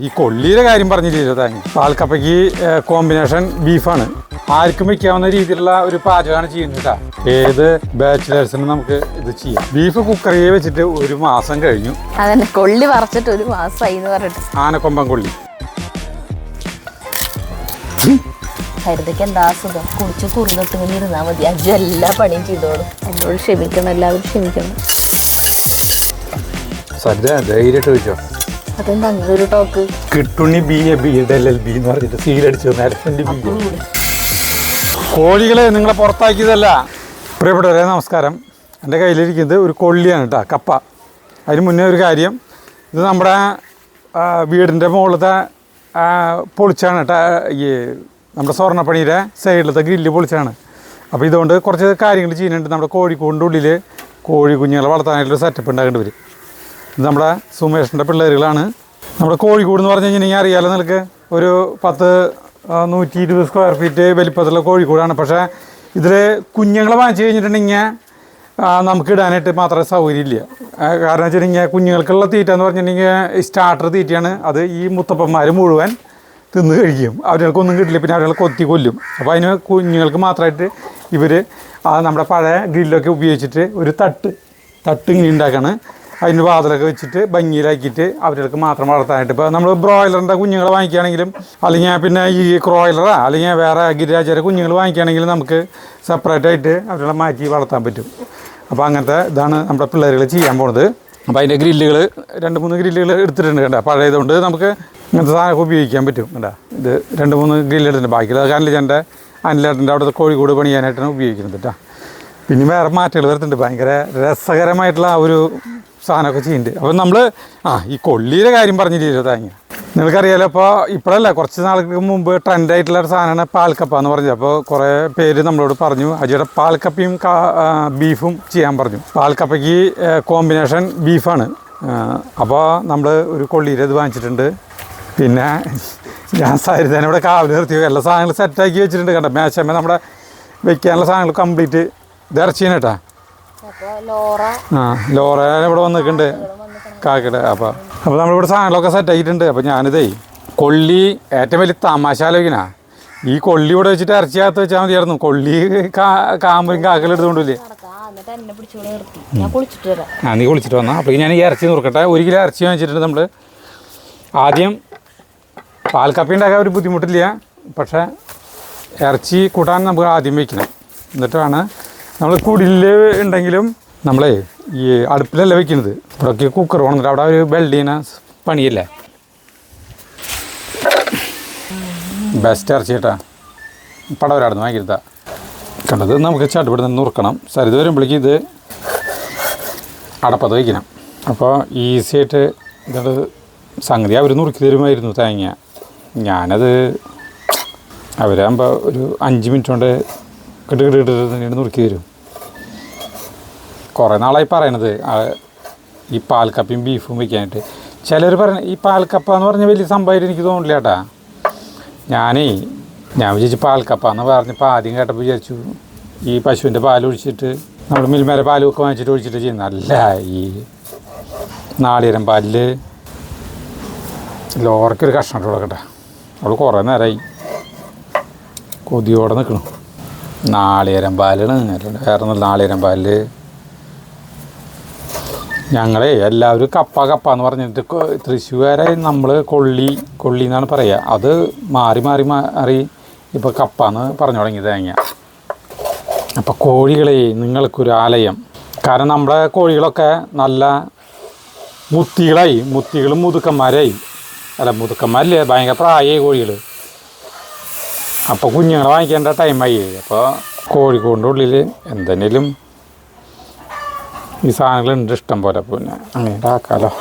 ഈ കൊള്ളിയുടെ കാര്യം പറഞ്ഞില്ലല്ലോ താങ്ങി. പാൽക്കപ്പയ്ക്ക് കോമ്പിനേഷൻ ബീഫാണ്. ആർക്കും വയ്ക്കാവുന്ന രീതിയിലുള്ള ഒരു പാചകമാണ് ചെയ്യുന്നത് കേട്ടോ. ഏത് ബാച്ചിലേഴ്സിനും നമുക്ക് ഇത് ചെയ്യാം. ബീഫ് കുക്കറിൽ വെച്ചിട്ട് 1 മാസം കഴിഞ്ഞു. അതന്നെ, കൊള്ളി പറിച്ചിട്ട് 1 മാസമായി എന്ന് പറഞ്ഞിട്ട്. ആനക്കൊമ്പൻ കൊള്ളി. ഹരിതയ്ക്ക് എന്താ സുഖം, കുളിച്ച് കുറുതൊട്ട് ഇങ്ങനെ ഇരുന്നാൽ മതി. അജു എല്ലാ പണിയും ചെയ്തോളും. എന്നോട് ക്ഷമിക്കണം, എല്ലാവരും ക്ഷമിക്കണം. സരിത ധൈര്യമായിട്ട് വെച്ചോ. അതെന്താ അങ്ങനെ ഒരു ടോക്ക്? കിട്ടുണ്ണി BABLLB എന്ന് പറഞ്ഞിട്ട് സീലടിച്ചു. കോഴികളെ നിങ്ങളെ പുറത്താക്കിയതല്ല. പ്രിയപ്പെട്ടവരെ നമസ്കാരം. എൻ്റെ കയ്യിലിരിക്കുന്നത് ഒരു കൊള്ളിയാണ് കേട്ടോ, കപ്പ. അതിന് മുന്നേ ഒരു കാര്യം, ഇത് നമ്മുടെ വീടിൻ്റെ മുകളിലത്തെ പൊളിച്ചാണ് കേട്ടോ. ഈ നമ്മുടെ സ്വർണ്ണപ്പണിയുടെ സൈഡിലത്തെ ഗ്രില്ല് പൊളിച്ചാണ്. അപ്പോൾ ഇതുകൊണ്ട് കുറച്ച് കാര്യങ്ങൾ ചെയ്യുന്നുണ്ട്. നമ്മുടെ കോഴിക്കൂടിൻ്റെ ഉള്ളിൽ കോഴി കുഞ്ഞുങ്ങളെ വളർത്താനായിട്ടുള്ള സെറ്റപ്പ് ഉണ്ടാക്കേണ്ടി വരും. ഇത് നമ്മുടെ സുമേഷിൻ്റെ പിള്ളേരുകളാണ്. നമ്മുടെ കോഴിക്കൂട് എന്ന് പറഞ്ഞു കഴിഞ്ഞാൽ അറിയാമല്ലോ നിങ്ങൾക്ക്, ഒരു 120 സ്ക്വയർ ഫീറ്റ് വലിപ്പത്തിലുള്ള കോഴിക്കൂടാണ്. പക്ഷേ ഇതിൽ കുഞ്ഞുങ്ങളെ വാങ്ങിച്ചു കഴിഞ്ഞിട്ടുണ്ടെങ്കിൽ നമുക്ക് ഇടാനായിട്ട് മാത്രമേ സൗകര്യമില്ല. കാരണം വെച്ചിട്ടുണ്ടെങ്കിൽ കുഞ്ഞുങ്ങൾക്കുള്ള തീറ്റ എന്ന് പറഞ്ഞിട്ടുണ്ടെങ്കിൽ സ്റ്റാർട്ടർ തീറ്റയാണ്. അത് ഈ മുത്തപ്പന്മാർ മുഴുവൻ തിന്ന് കഴിക്കും. അവരൊന്നും കിട്ടില്ല, പിന്നെ അവരെ കൊത്തി കൊല്ലും. അപ്പോൾ അതിന് കുഞ്ഞുങ്ങൾക്ക് മാത്രമായിട്ട് ഇവർ നമ്മുടെ പഴയ ഗ്രില്ലൊക്കെ ഉപയോഗിച്ചിട്ട് ഒരു തട്ട് ഇങ്ങനെ ഉണ്ടാക്കുകയാണ്. അതിന് വാതിലൊക്കെ വെച്ചിട്ട് ഭംഗിയിലാക്കിയിട്ട് അവർക്ക് മാത്രം വളർത്താനായിട്ട്. ഇപ്പോൾ നമ്മൾ ബ്രോയിലറിൻ്റെ കുഞ്ഞുങ്ങളെ വാങ്ങിക്കുകയാണെങ്കിലും, അല്ലെങ്കിൽ പിന്നെ ഈ ക്രോയിലറാ അല്ലെങ്കിൽ വേറെ ഗിരിരാജയുടെ കുഞ്ഞുങ്ങൾ വാങ്ങിക്കുകയാണെങ്കിലും നമുക്ക് സെപ്പറേറ്റായിട്ട് അവരെ മാറ്റി വളർത്താൻ പറ്റും. അപ്പോൾ അങ്ങനത്തെ ഇതാണ് നമ്മുടെ പിള്ളേരുകൾ ചെയ്യാൻ പോകുന്നത്. അപ്പോൾ അതിൻ്റെ ഗ്രില്ലുകൾ 2-3 ഗ്രില്ലുകൾ എടുത്തിട്ടുണ്ട് കേട്ടോ. പഴയതുകൊണ്ട് നമുക്ക് ഇങ്ങനത്തെ സാധനമൊക്കെ ഉപയോഗിക്കാൻ പറ്റും കേട്ടോ. ഇത് 2-3 ഗ്രില്ല് എടുത്തിട്ടുണ്ട്. ബാക്കിയുള്ള അനിലേട്ടൻ്റെ അവിടുത്തെ കോഴിക്കോട് പണിയാനായിട്ടാണ് ഉപയോഗിക്കുന്നത് കേട്ടോ. പിന്നെ വേറെ മാറ്റങ്ങൾ വരുന്നുണ്ട്. ഭയങ്കര രസകരമായിട്ടുള്ള ഒരു സാധനമൊക്കെ ചെയ്യുന്നുണ്ട്. അപ്പോൾ നമ്മൾ ഈ കൊള്ളിയുടെ കാര്യം പറഞ്ഞില്ലല്ലോ താങ്ങി. നിങ്ങൾക്കറിയാലോ, അപ്പോൾ ഇപ്പോഴല്ല, കുറച്ച് നാൾക്ക് മുമ്പ് ട്രെൻഡായിട്ടുള്ള ഒരു സാധനമാണ് പാൽക്കപ്പ എന്ന് പറഞ്ഞത്. അപ്പോൾ കുറേ പേര് നമ്മളോട് പറഞ്ഞു അജിയുടെ പാൽക്കപ്പയും ബീഫും ചെയ്യാൻ പറഞ്ഞു. പാൽക്കപ്പയ്ക്ക് കോമ്പിനേഷൻ ബീഫാണ്. അപ്പോൾ നമ്മൾ ഒരു കൊള്ളിയുടെ ഇത് വാങ്ങിച്ചിട്ടുണ്ട്. പിന്നെ ഞാൻ സരിതേനെ ഇവിടെ കാവൽ നിർത്തി എല്ലാ സാധനങ്ങൾ സെറ്റാക്കി വെച്ചിട്ടുണ്ട് കേട്ടോ. മേശമ്മ നമ്മുടെ വെക്കാനുള്ള സാധനങ്ങൾ കംപ്ലീറ്റ് ഇത് ഇറച്ചിയാണ് കേട്ടോ. ലോറ ഇവിടെ വന്നിട്ടുണ്ട് കാക്കയുടെ. അപ്പോൾ നമ്മളിവിടെ സാധനങ്ങളൊക്കെ സെറ്റാക്കിയിട്ടുണ്ട്. അപ്പോൾ ഞാനിതേ കൊള്ളി ഏറ്റവും വലിയ തമാശ ആലോചിക്കണ, ഈ കൊള്ളി ഇവിടെ വെച്ചിട്ട് ഇറച്ചിയകത്ത് വെച്ചാൽ മതിയായിരുന്നു. കൊള്ളി കാമ്പും കാക്കലും എടുത്തുകൊണ്ടില്ലേ. നീ കുളിച്ചിട്ട് വന്നാൽ അപ്പോൾ ഞാൻ ഈ ഇറച്ചി നുറുക്കട്ടെ. 1 കിലോ ഇറച്ചി വാങ്ങിച്ചിട്ടുണ്ട് നമ്മൾ. ആദ്യം പാൽക്കപ്പ ഉണ്ടാക്കാൻ ഒരു ബുദ്ധിമുട്ടില്ല, പക്ഷേ ഇറച്ചി കൂട്ടാൻ നമുക്ക് ആദ്യം വയ്ക്കണം. എന്നിട്ടാണ് നമ്മൾ കുടില് ഉണ്ടെങ്കിലും നമ്മളെ ഈ അടുപ്പിലല്ല വെക്കുന്നത്. ഇവിടെയൊക്കെ കുക്കർ വേണമെന്നില്ല, അവിടെ ഒരു വെൽഡിന പണിയല്ലേ. ബെസ്റ്റ് ഇറച്ചി കേട്ടാ. പടവരാടുന്ന് വാങ്ങിയിരുത്താ കണ്ടത്. നമുക്ക് ചട്ടുപിടി നിന്ന് നുറുക്കണം. സരിത് വരുമ്പോഴേക്കും ഇത് അടപ്പത്ത് വയ്ക്കണം. അപ്പോൾ ഈസി ആയിട്ട് ഇതത് സംഗതി അവർ നുറുക്കി തരുമായിരുന്നു തേങ്ങ. ഞാനത് അവരാകുമ്പോൾ ഒരു 5 മിനിറ്റ് കൊണ്ട് കിട്ടിട്ട് നുറുക്കി തരും. കുറേ നാളായി പറയണത് ഈ പാൽക്കപ്പയും ബീഫും വയ്ക്കാനായിട്ട്. ചിലർ പറയണത് ഈ പാൽക്കപ്പ എന്ന് പറഞ്ഞാൽ വലിയ സംഭവമായിട്ട് എനിക്ക് തോന്നില്ല കേട്ടാ. ഞാൻ വിചാരിച്ചു പാൽക്കപ്പ എന്ന് പറഞ്ഞപ്പോൾ ആദ്യം കേട്ടപ്പോൾ വിചാരിച്ചു ഈ പശുവിൻ്റെ പാലൊഴിച്ചിട്ട് നമ്മൾ മിൽമേരെ പാലൊക്കെ വാങ്ങിച്ചിട്ട് ഒഴിച്ചിട്ട് ചെയ്യുന്ന. അല്ല, ഈ നാളികേരം പാലിൽ ലോറയ്ക്കൊരു കഷ്ണം ഇട്ട് കൊടുക്കട്ടെ. അവൾ കുറേ നേരമായി കൊതിയോടെ നിൽക്കണം. നാളികേരം പാലാണ്, വേറെ നല്ല നാളികേരം പാലിൽ. ഞങ്ങളെ എല്ലാവരും കപ്പ എന്ന് പറഞ്ഞിട്ട് തൃശ്ശൂരെ നമ്മൾ കൊള്ളി എന്നാണ് പറയുക. അത് മാറി ഇപ്പോൾ കപ്പ എന്ന് പറഞ്ഞു തുടങ്ങി തേങ്ങ. അപ്പോൾ കോഴികളെ നിങ്ങൾക്കൊരു ആലയം. കാരണം നമ്മുടെ കോഴികളൊക്കെ നല്ല മുത്തികളും മുതുക്കന്മാരായി. അല്ല, മുതുക്കന്മാരില്ലേ, ഭയങ്കര പ്രായമായി കോഴികൾ. അപ്പോൾ കുഞ്ഞുങ്ങളെ വാങ്ങിക്കേണ്ട ടൈമായി. അപ്പോൾ കോഴിക്കോടിൻ്റെ ഉള്ളിൽ എന്തെങ്കിലും ഈ സാധനങ്ങളുണ്ട് ഇഷ്ടം പോലെ. പിന്നെ അങ്ങനെ ആക്കാമല്ലോ.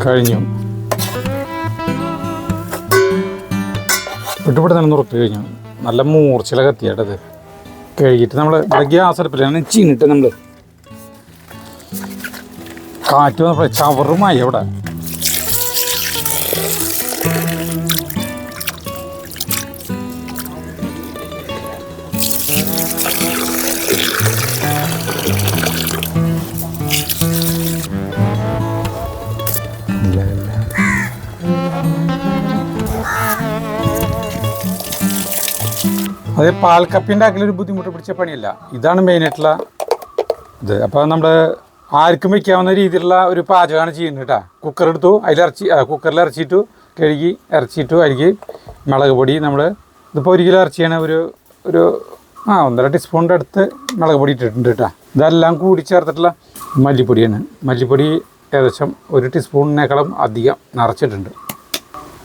കഴിഞ്ഞു. വിട്ടുപിടി തന്നെ നുറുക്കി കഴിഞ്ഞു. നല്ല മൂർച്ചയില കത്തിയാട്ടത്. കഴുകിയിട്ട് നമ്മൾ ഇവിടെ ഗ്യാസ് അടുപ്പിലാണ് ചീനിട്ട് നമ്മൾ കാറ്റ് വന്നപ്പോൾ ചവറുമായി അവിടെ. അത് പാൽക്കപ്പിൻ്റെ ആക്കലൊരു ബുദ്ധിമുട്ട് പിടിച്ച പണിയല്ല. ഇതാണ് മെയിനായിട്ടുള്ള ഇത്. അപ്പോൾ നമ്മൾ ആർക്കും വയ്ക്കാവുന്ന രീതിയിലുള്ള ഒരു പാചകമാണ് ചെയ്യുന്നത് കേട്ടോ. കുക്കർ എടുത്തു, കുക്കറിൽ ഇറച്ചിയിട്ടു, കഴുകി ഇറച്ചിയിട്ടു, അതിലേക്ക് മുളക് പൊടി നമ്മൾ ഇതിപ്പോൾ 1 കിലോ ഇറച്ചിയാണ് ഒരു 1.5 ടീസ്പൂണിൻ്റെ അടുത്ത് മുളക് പൊടി ഇട്ടിട്ടുണ്ട് കേട്ടോ. ഇതെല്ലാം കൂടി ചേർത്തിട്ടുള്ള മല്ലിപ്പൊടിയാണ്. മല്ലിപ്പൊടി ഏകദേശം 1 ടീസ്പൂണിനേക്കാളും അധികം നിറച്ചിട്ടുണ്ട്.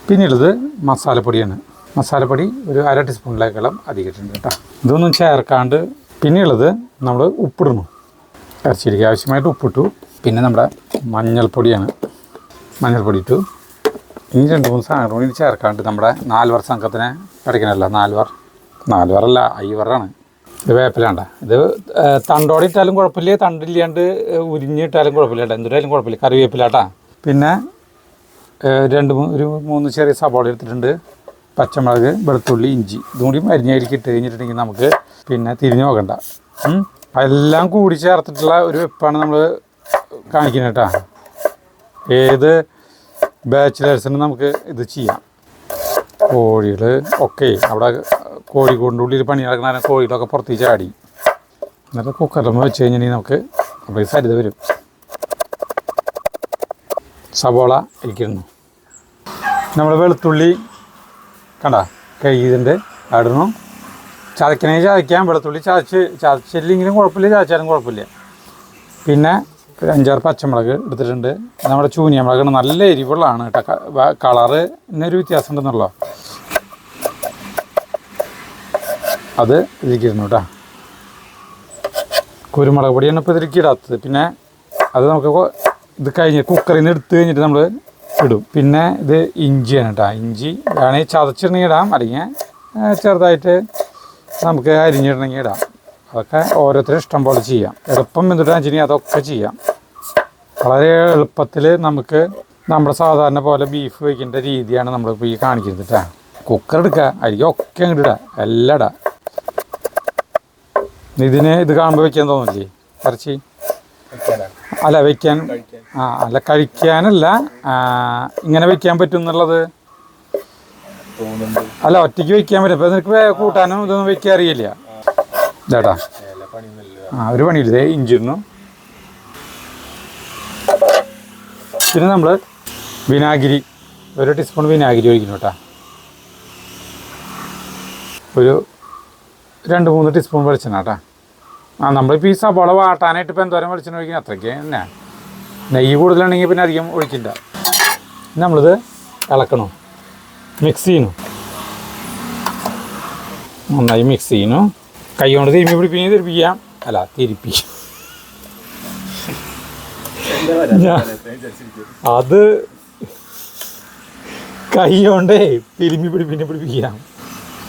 പിന്നെയുള്ളത് മസാലപ്പൊടിയാണ്. മസാലപ്പൊടി ഒരു 1/2 ടീസ്പൂണിനേക്കാളും അധികം ഇട്ടിട്ടുണ്ട് കേട്ടോ. ഇതൊന്നും ചേർക്കാണ്ട് പിന്നെയുള്ളത് നമ്മൾ ഉപ്പിടണം. ഇറച്ചിയിലേക്ക് ആവശ്യമായിട്ട് ഉപ്പിട്ടു. പിന്നെ നമ്മുടെ മഞ്ഞൾപ്പൊടിയാണ്. മഞ്ഞൾപ്പൊടി ഇട്ടു. ഇനി 2-3 സാധനങ്ങൾ കൂടി ചേർക്കാണ്ട് നമ്മുടെ 4 വർ സംഘത്തിനെ അടയ്ക്കണമല്ല. 4 വറല്ല 5 വറാണ്. ഇത് വേപ്പിലാണ്ട. ഇത് തണ്ടോടെ ഇട്ടാലും കുഴപ്പമില്ല, തണ്ടില്ലാണ്ട് ഉരിഞ്ഞിട്ടാലും കുഴപ്പമില്ല കേട്ടോ. എന്തിട്ടാലും കുഴപ്പമില്ല. കറിവേപ്പിലാട്ടാ. പിന്നെ 3 ചെറിയ സവാള എടുത്തിട്ടുണ്ട്. പച്ചമുളക്, വെളുത്തുള്ളി, ഇഞ്ചി ഇതും കൂടി അരിഞ്ഞതിലേക്ക് ഇട്ട് കഴിഞ്ഞിട്ടുണ്ടെങ്കിൽ നമുക്ക് പിന്നെ തിരിഞ്ഞു നോക്കണ്ട. എല്ലാം കൂടി ചേർത്തിട്ടുള്ള ഒരു വെപ്പാണ് നമ്മൾ കാണിക്കുന്നത് കേട്ടോ. ഏത് ബാച്ചിലേഴ്സിനും നമുക്ക് ഇത് ചെയ്യാം. കോഴികൾ ഒക്കെ അവിടെ കോഴിക്കൂടിൻ്റെ ഉള്ളിൽ പണി നടക്കുന്ന കോഴികളൊക്കെ പുറത്തേക്ക് ചാടി. എന്നിട്ട് കുക്കറിൽ വെച്ച് കഴിഞ്ഞിട്ടുണ്ടെങ്കിൽ നമുക്ക് അപ്പോൾ സരിത വരും. സവോള ഇരിക്കുന്നു. നമ്മൾ വെളുത്തുള്ളി കണ്ട കഴുകിയതിൻ്റെ ഇടണം. ചതക്കണേ ചതയ്ക്കാം. വെളുത്തുള്ളി ചതച്ചില്ലെങ്കിലും കുഴപ്പമില്ല, ചതച്ചാലും കുഴപ്പമില്ല. പിന്നെ 5-6 പച്ചമുളക് എടുത്തിട്ടുണ്ട്. നമ്മുടെ ചൂനിയ മുളകാണ്. നല്ല എരിവുള്ളതാണ് കേട്ടോ. കളറ് ഇന്നൊരു വ്യത്യാസം ഉണ്ടെന്നുള്ളൂ. അത് ഇതിരിക്കുന്നു കേട്ടോ. കുരുമുളക് പൊടിയാണ് ഇപ്പോൾ ഇതിലേക്ക് ഇടാത്തത്. പിന്നെ അത് നമുക്ക് ഇത് കഴിഞ്ഞ് കുക്കറിൽ നിന്ന് എടുത്ത് കഴിഞ്ഞിട്ട് നമ്മൾ ഇടും. പിന്നെ ഇത് ഇഞ്ചിയാണ് കേട്ടോ. ഇഞ്ചി വേണമെങ്കിൽ ചതച്ചിടണമെങ്കിൽ ഇടാം, അല്ലെങ്കിൽ ചെറുതായിട്ട് നമുക്ക് അരിഞ്ഞിടണമെങ്കിൽ ഇടാം. അതൊക്കെ ഓരോരുത്തരും ഇഷ്ടം പോലെ ചെയ്യാം. എളുപ്പം എന്തിട്ടാന്ന് വെച്ചിട്ടുണ്ടെങ്കിൽ അതൊക്കെ ചെയ്യാം. വളരെ എളുപ്പത്തിൽ നമുക്ക് നമ്മുടെ സാധാരണ പോലെ ബീഫ് വയ്ക്കേണ്ട രീതിയാണ് നമ്മളിപ്പോൾ ഈ കാണിക്കുന്നത് കേട്ടോ. കുക്കർ എടുക്കുക, അരിക്കും ഒക്കെ അങ്ങോട്ട് ഇടുക, എല്ലാം ഇടാം. ഇത് കാണുമ്പോൾ വയ്ക്കാൻ തോന്നില്ലേ ഇറച്ചി? അല്ല വയ്ക്കാൻ, അല്ല കഴിക്കാനല്ല, ഇങ്ങനെ വയ്ക്കാൻ പറ്റും എന്നുള്ളത്. അല്ല ഒറ്റയ്ക്ക് വയ്ക്കാൻ പറ്റും. ഇപ്പം നിനക്ക് കൂട്ടാനും ഇതൊന്നും വയ്ക്കാൻ അറിയില്ല ചേട്ടാ. ഒരു പണിയില്ല. ഇഞ്ചിരുന്നു. പിന്നെ നമ്മൾ വിനാഗിരി 1 ടീസ്പൂൺ വിനാഗിരി ഒഴിക്കുന്നു കേട്ടോ. ഒരു 2-3 ടീസ്പൂൺ വെളിച്ചെണ്ണ കേട്ടോ. നമ്മളിപ്പോൾ ഈ സവാള വാട്ടാനായിട്ട് ഇപ്പോൾ എന്തോരം വെളിച്ചെണ്ണ ഒഴിക്കുന്നത് അത്രയ്ക്ക് തന്നെ. നെയ്യ് കൂടുതലാണെങ്കിൽ പിന്നെ അധികം ഒഴിക്കണ്ട. നമ്മളിത് ഇളക്കണം, മിക്സ് ചെയ്യുന്നു. നന്നായി മിക്സ് ചെയ്യുന്നു. കൈ കൊണ്ട് തിരിപ്പിക്കാം. അല്ല തിരിപ്പിക്കും. അത് കൈ കൊണ്ടേ പിടിപ്പിക്കാം.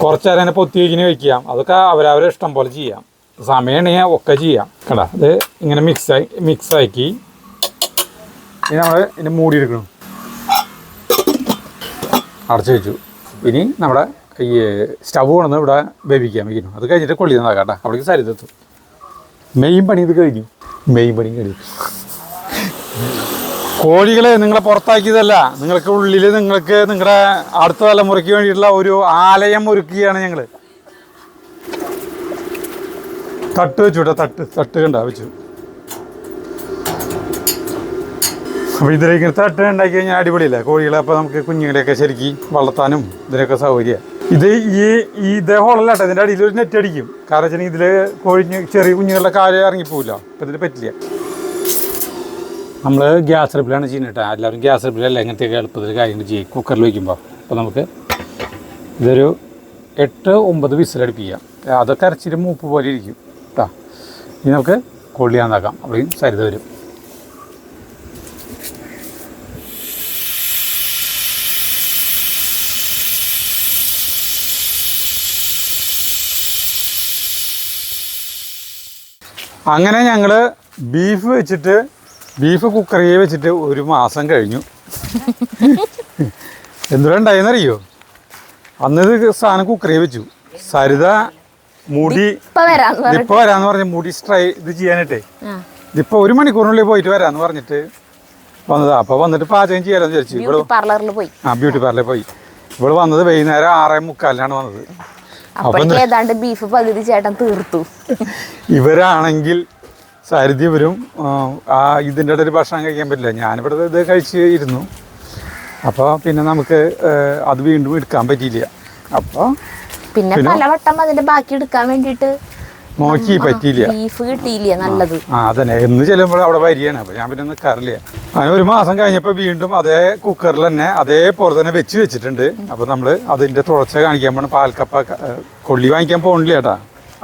കുറച്ചേരം തന്നെ പൊത്തി വയ്ക്കിനെ വയ്ക്കാം. അതൊക്കെ അവരവരെ ഇഷ്ടം പോലെ ചെയ്യാം. സമയമാണെങ്കിൽ ഒക്കെ ചെയ്യാം കേട്ടോ. അത് ഇങ്ങനെ മിക്സാക്കി ഇനി നമ്മൾ ഇതിന് മൂടി എടുക്കണം. അടച്ചു വെച്ചു. ഇനി നമ്മുടെ ഈ സ്റ്റവ് കൊണ്ടുവന്ന് ഇവിടെ വേവിക്കാൻ വയ്ക്കുന്നു. അത് കഴിഞ്ഞിട്ട് കൊള്ളിന്നതാക്കാം കേട്ടോ. അവിടേക്ക് സരിതെത്തും. മെയിൻ പണി ഇത് കഴിഞ്ഞു. കോഴികളെ നിങ്ങളെ പുറത്താക്കിയതല്ല, നിങ്ങൾക്ക് ഉള്ളിൽ നിങ്ങൾക്ക് നിങ്ങളുടെ അടുത്ത തലമുറയ്ക്ക് വേണ്ടിയിട്ടുള്ള ഒരു ആലയം ഒരുക്കുകയാണ് ഞങ്ങൾ. തട്ട് വെച്ചു കേട്ടോ. തട്ട് കണ്ട വെച്ചു. അപ്പോൾ ഇതിലേക്ക് തട്ട് ഉണ്ടാക്കി കഴിഞ്ഞാൽ അടിപൊളിയില്ല കോഴികളെ. അപ്പോൾ നമുക്ക് കുഞ്ഞുങ്ങളെയൊക്കെ ശരിക്ക് വളർത്താനും ഇതിനൊക്കെ സൗകര്യമാണ്. ഇതേ ഹോളല്ല കേട്ടോ. ഇതിൻ്റെ അടിയിൽ ഒരു നെറ്റ് അടിക്കും. കാരണം വെച്ചിട്ടുണ്ടെങ്കിൽ ഇതിൽ ചെറിയ കുഞ്ഞുങ്ങളുടെ കാല് ഇറങ്ങിപ്പോവില്ല. അപ്പോൾ ഇതിൽ പറ്റില്ല. നമ്മൾ ഗ്യാസ് അടുപ്പിലാണ് ചെയ്യുന്നത് കേട്ടോ. എല്ലാവരും ഗ്യാസ് അടുപ്പിലല്ല ഇങ്ങനത്തെയൊക്കെ എളുപ്പത്തിൽ കാര്യങ്ങൾ ചെയ്യും കുക്കറിൽ വയ്ക്കുമ്പോൾ. അപ്പോൾ നമുക്ക് ഇതൊരു 8-9 വിസിലടുപ്പിക്കാം. അതൊക്കെ അരച്ചിട്ട് മൂപ്പ് പോലെ ഇരിക്കും കേട്ടോ. ഇനി നമുക്ക് കൊള്ളിയാന്നാക്കാം. അപ്പോഴേക്കും സരിത വരും. അങ്ങനെ ഞങ്ങൾ ബീഫ് കുക്കറിൽ വെച്ചിട്ട് 1 മാസം കഴിഞ്ഞു. എന്തുകൊണ്ടായെന്നറിയോ? അന്നത് സാധനം കുക്കറിൽ വെച്ചു. സരിത മുടി ഇപ്പൊ വരാന്ന് പറഞ്ഞ മുടി ഇത് ചെയ്യാനായിട്ടേ ഇതിപ്പോ 1 മണിക്കൂറിനുള്ളിൽ പോയിട്ട് വരാന്ന് പറഞ്ഞിട്ട് വന്നതാ. അപ്പൊ വന്നിട്ട് പാചകം ചെയ്യാലെന്ന് വിചാരിച്ചു. ബ്യൂട്ടി പാർലറിൽ പോയി. ഇവള് വന്നത് വൈകുന്നേരം 6:45 വന്നത്. ഏതാണ്ട് ബീഫ് പകുതി ചേട്ടൻ തീർത്തു. ഇവരാണെങ്കിൽ സരിതി ഇവരും ഇതിൻ്റെ ഇടയിൽ ഭക്ഷണം കഴിക്കാൻ പറ്റില്ല. ഞാനിവിടെ ഇത് കഴിച്ച് ഇരുന്നു. അപ്പോൾ പിന്നെ നമുക്ക് അത് വീണ്ടും എടുക്കാൻ പറ്റിയില്ല. അപ്പോൾ പിന്നെ പലവട്ടം അതിന്റെ ബാക്കി എടുക്കാൻ വേണ്ടിയിട്ട് നോക്കി പറ്റിയില്ല. ബീഫ് കിട്ടിയില്ല നല്ലത്. അതന്നെ എന്ന് ചെല്ലുമ്പോൾ അവിടെ വരികയാണ്. അപ്പോൾ ഞാൻ പിന്നെ നിൽക്കാറില്ല. അങ്ങനെ 1 മാസം കഴിഞ്ഞപ്പോൾ വീണ്ടും അതേ കുക്കറിൽ തന്നെ അതേപോലെ തന്നെ വെച്ചിട്ടുണ്ട്. അപ്പോൾ നമ്മൾ അതിൻ്റെ തുടർച്ച കാണിക്കാൻ പോകണം. പാൽക്കപ്പ കൊള്ളി വാങ്ങിക്കാൻ പോകണില്ല ചേട്ടാ.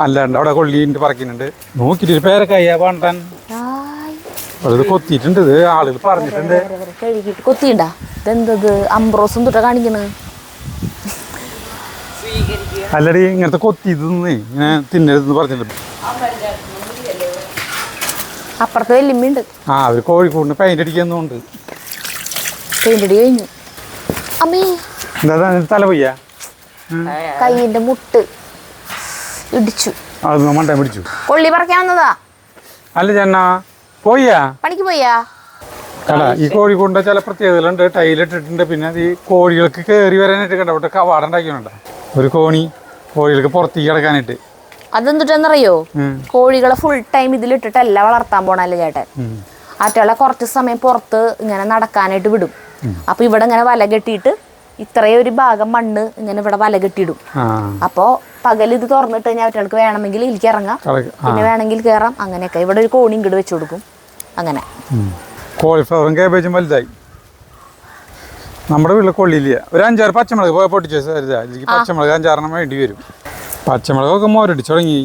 അല്ലാണ്ട് അവിടെ കൊള്ളിൻ്റെ പറക്കുന്നുണ്ട്. നോക്കിയിട്ട് പേരക്കായ പാണ്ടാൻ അത് കൊത്തിയിട്ടുണ്ട്. ഇത് ആളുകൾ പറഞ്ഞിട്ടുണ്ട്. കഴുകിട്ട് കൊത്തിണ്ടാ? ഇതെന്തത് അംബ്രോസും തൊട്ട കാണിക്കണ്? അല്ലടി ഇങ്ങനത്തെ കൊത്തിയതൊന്നേ ഇങ്ങനെ തിന്നരുതെന്ന് പറഞ്ഞിട്ടുണ്ട്. അപ്പുറത്ത് വെല്ലുമ്മുണ്ട്. അവര് കോഴിക്കോടിന് പെയിന്റ് അടിക്കുന്നുണ്ട്. പെയിന്റ് അടി കഴിഞ്ഞു. അമ്മേ എന്താ തല പോയ്യാ? കൈയിന്റെ മുട്ട് ഇടിച്ചു. അത് മണ്ടേ പിടിച്ചു. കൊള്ളി പറിക്കാൻ വന്നതാ. അല്ല ചേന്നാ പോയ്യാ? പണിക്ക് പോയാ? അല്ല ഈ കോഴിക്കോടിന്റെ ചില പ്രത്യേകതകളുണ്ട്. ടൈലിട്ടിട്ടുണ്ട്. പിന്നെ ഈ കോഴികൾക്ക് കയറി വരാനായിട്ട് കണ്ടവിടെ കവാടുണ്ടാക്കിയുണ്ട്. ഒരു കോഴികൾക്ക് പുറത്തേക്ക് കിടക്കാനായിട്ട്. അതെന്തിട്ടെന്നറിയോ? കോഴികളെ ഫുൾ ടൈം ഇതിലിട്ടിട്ടല്ല വളർത്താൻ പോണല്ലേ ചേട്ടൻ. ആറ്റകളെ കുറച്ച് സമയം പുറത്ത് ഇങ്ങനെ നടക്കാനായിട്ട് വിടും. അപ്പൊ ഇവിടെ ഇങ്ങനെ വല കെട്ടിയിട്ട് ഇത്രയും ഒരു ഭാഗം മണ്ണ് ഇങ്ങനെ ഇവിടെ വല കെട്ടിയിടും. അപ്പോ പകൽ ഇത് തുറന്നിട്ട് കഴിഞ്ഞാൽ അവറ്റകൾക്ക് വേണമെങ്കിൽ ഇതിലേക്ക് ഇറങ്ങാം, പിന്നെ വേണമെങ്കിൽ കയറാം. അങ്ങനെയൊക്കെ ഇവിടെ ഒരു കോണി ഇങ്ങോട്ട് വെച്ചു കൊടുക്കും. അങ്ങനെ കോളിഫ്ലവറും കാബേജും വലുതായി. നമ്മുടെ വീട്ടിൽ കൊള്ളിയില്ല. ഒരു 5-6 പച്ചമുളക് പൊട്ടിച്ചു. എനിക്ക് പച്ചമുളക് 5-6 വേണ്ടി വരും. പച്ചമുളകൊക്കെ മോരടിച്ചു തുടങ്ങി.